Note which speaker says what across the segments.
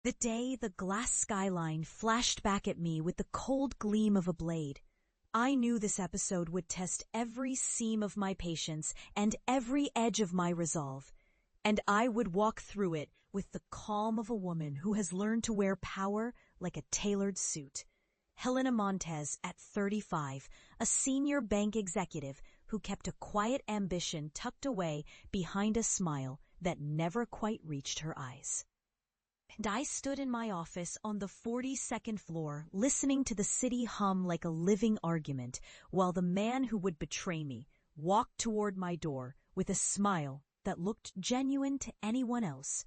Speaker 1: The day the glass skyline flashed back at me with the cold gleam of a blade, I knew this episode would test every seam of my patience and every edge of my resolve, and I would walk through it with the calm of a woman who has learned to wear power like a tailored suit. Helena Montez, at 35, a senior bank executive who kept a quiet ambition tucked away behind a smile that never quite reached her eyes. And I stood in my office on the 42nd floor listening to the city hum like a living argument while the man who would betray me walked toward my door with a smile that looked genuine to anyone else.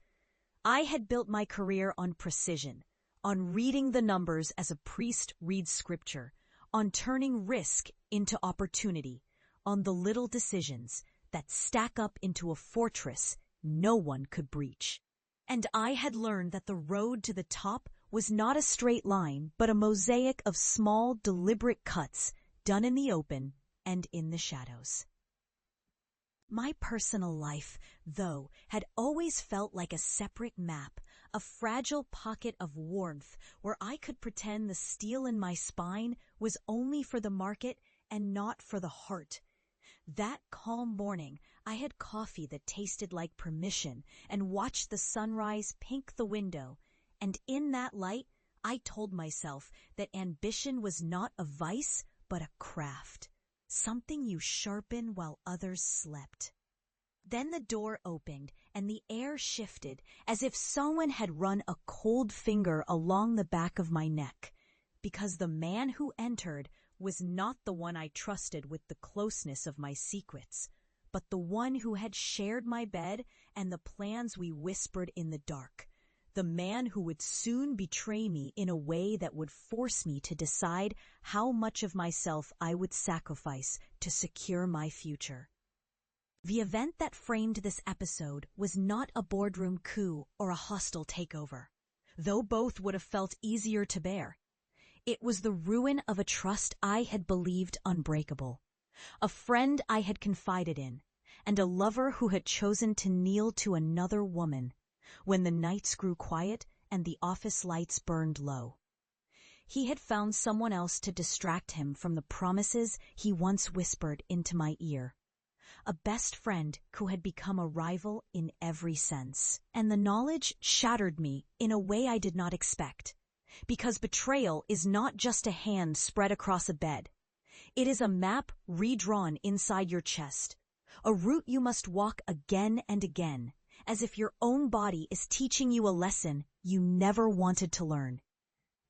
Speaker 1: I had built my career on precision, on reading the numbers as a priest reads scripture, on turning risk into opportunity, on the little decisions that stack up into a fortress no one could breach. And I had learned that the road to the top was not a straight line, but a mosaic of small, deliberate cuts done in the open and in the shadows. My personal life, though, had always felt like a separate map, a fragile pocket of warmth where I could pretend the steel in my spine was only for the market and not for the heart. That calm morning, I had coffee that tasted like permission and watched the sunrise pink the window, and in that light, I told myself that ambition was not a vice, but a craft, something you sharpen while others slept. Then the door opened and the air shifted as if someone had run a cold finger along the back of my neck, because the man who entered was not the one I trusted with the closeness of my secrets, but the one who had shared my bed and the plans we whispered in the dark, the man who would soon betray me in a way that would force me to decide how much of myself I would sacrifice to secure my future. The event that framed this episode was not a boardroom coup or a hostile takeover, though both would have felt easier to bear. It was the ruin of a trust I had believed unbreakable, a friend I had confided in, and a lover who had chosen to kneel to another woman when the nights grew quiet and the office lights burned low. He had found someone else to distract him from the promises he once whispered into my ear. A best friend who had become a rival in every sense, and the knowledge shattered me in a way I did not expect. Because betrayal is not just a hand spread across a bed. It is a map redrawn inside your chest, a route you must walk again and again, as if your own body is teaching you a lesson you never wanted to learn.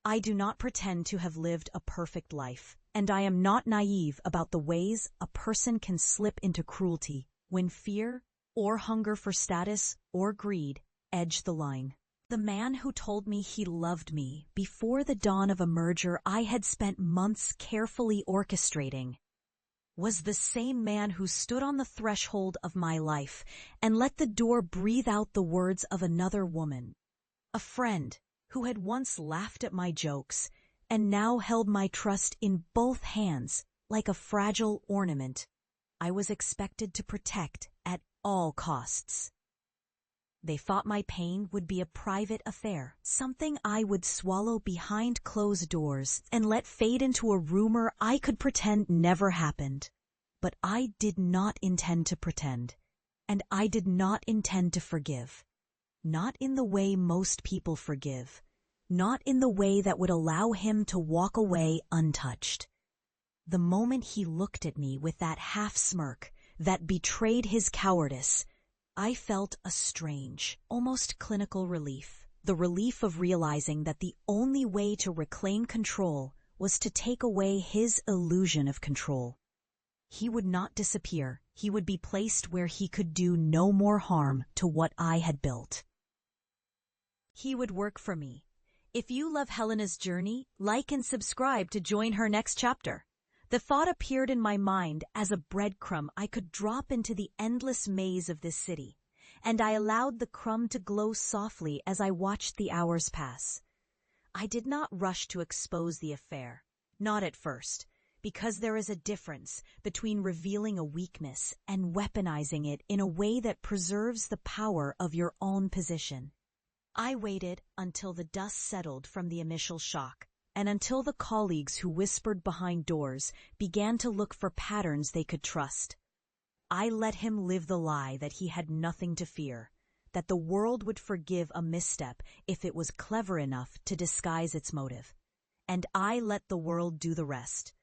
Speaker 1: I do not pretend to have lived a perfect life, and I am not naive about the ways a person can slip into cruelty when fear or hunger for status or greed edge the line. The man who told me he loved me before the dawn of a merger I had spent months carefully orchestrating was the same man who stood on the threshold of my life and let the door breathe out the words of another woman. A friend who had once laughed at my jokes and now held my trust in both hands like a fragile ornament I was expected to protect at all costs. They thought my pain would be a private affair, something I would swallow behind closed doors and let fade into a rumor I could pretend never happened. But I did not intend to pretend, and I did not intend to forgive. Not in the way most people forgive, not in the way that would allow him to walk away untouched. The moment he looked at me with that half smirk that betrayed his cowardice, I felt a strange, almost clinical relief, the relief of realizing that the only way to reclaim control was to take away his illusion of control. He would not disappear. He would be placed where he could do no more harm to what I had built. He would work for me. If you love Helena's journey, like and subscribe to join her next chapter. The thought appeared in my mind as a breadcrumb I could drop into the endless maze of this city, and I allowed the crumb to glow softly as I watched the hours pass. I did not rush to expose the affair, not at first, because there is a difference between revealing a weakness and weaponizing it in a way that preserves the power of your own position. I waited until the dust settled from the initial shock, and until the colleagues who whispered behind doors began to look for patterns they could trust. I let him live the lie that he had nothing to fear, that the world would forgive a misstep if it was clever enough to disguise its motive. And I let the world do the rest.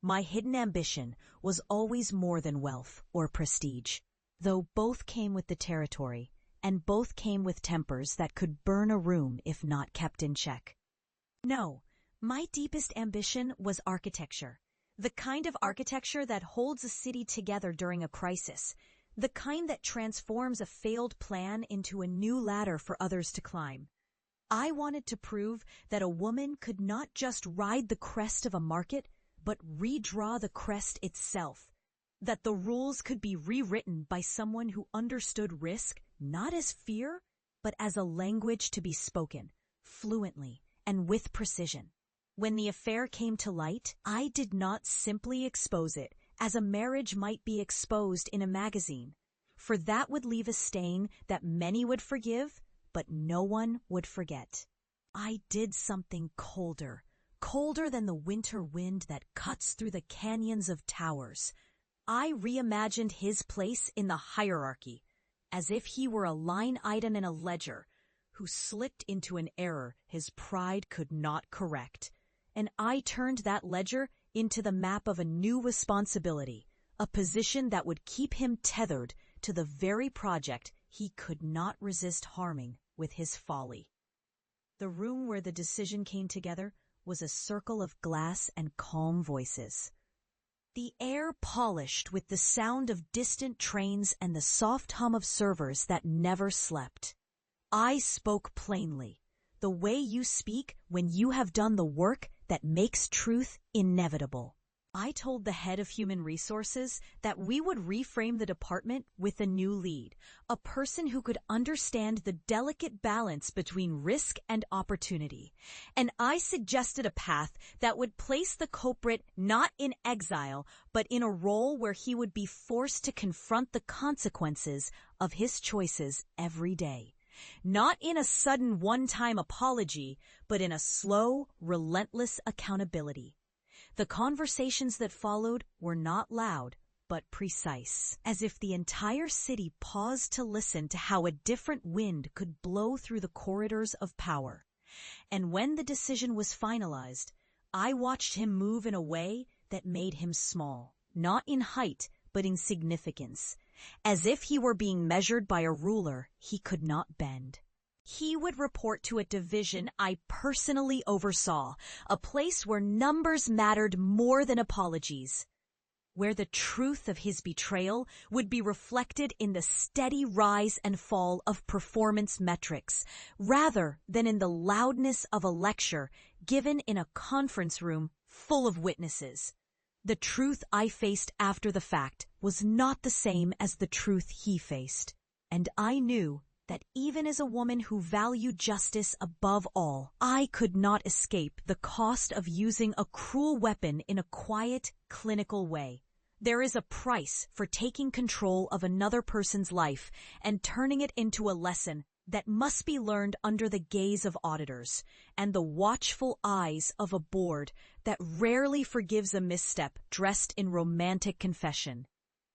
Speaker 1: My hidden ambition was always more than wealth or prestige, though both came with the territory, and both came with tempers that could burn a room if not kept in check. No, my deepest ambition was architecture. The kind of architecture that holds a city together during a crisis. The kind that transforms a failed plan into a new ladder for others to climb. I wanted to prove that a woman could not just ride the crest of a market, but redraw the crest itself. That the rules could be rewritten by someone who understood risk not as fear, but as a language to be spoken, fluently and with precision. When the affair came to light, I did not simply expose it as a marriage might be exposed in a magazine, for that would leave a stain that many would forgive, but no one would forget. I did something colder than the winter wind that cuts through the canyons of towers. I reimagined his place in the hierarchy, as if he were a line item in a ledger, who slipped into an error his pride could not correct. And I turned that ledger into the map of a new responsibility, a position that would keep him tethered to the very project he could not resist harming with his folly. The room where the decision came together was a circle of glass and calm voices. The air polished with the sound of distant trains and the soft hum of servers that never slept. I spoke plainly, the way you speak when you have done the work that makes truth inevitable. I told the head of human resources that we would reframe the department with a new lead, a person who could understand the delicate balance between risk and opportunity. And I suggested a path that would place the culprit not in exile, but in a role where he would be forced to confront the consequences of his choices every day. Not in a sudden one-time apology, but in a slow, relentless accountability. The conversations that followed were not loud, but precise, as if the entire city paused to listen to how a different wind could blow through the corridors of power. And when the decision was finalized, I watched him move in a way that made him small, not in height, but in significance, as if he were being measured by a ruler he could not bend. He would report to a division I personally oversaw, a place where numbers mattered more than apologies, where the truth of his betrayal would be reflected in the steady rise and fall of performance metrics, rather than in the loudness of a lecture given in a conference room full of witnesses. The truth I faced after the fact was not the same as the truth he faced, and I knew that even as a woman who valued justice above all, I could not escape the cost of using a cruel weapon in a quiet, clinical way. There is a price for taking control of another person's life and turning it into a lesson that must be learned under the gaze of auditors and the watchful eyes of a board that rarely forgives a misstep dressed in romantic confession.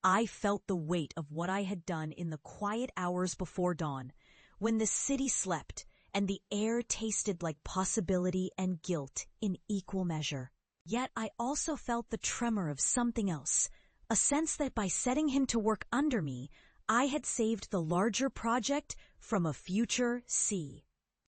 Speaker 1: I felt the weight of what I had done in the quiet hours before dawn, when the city slept and the air tasted like possibility and guilt in equal measure. Yet I also felt the tremor of something else, a sense that by setting him to work under me, I had saved the larger project from a future sea.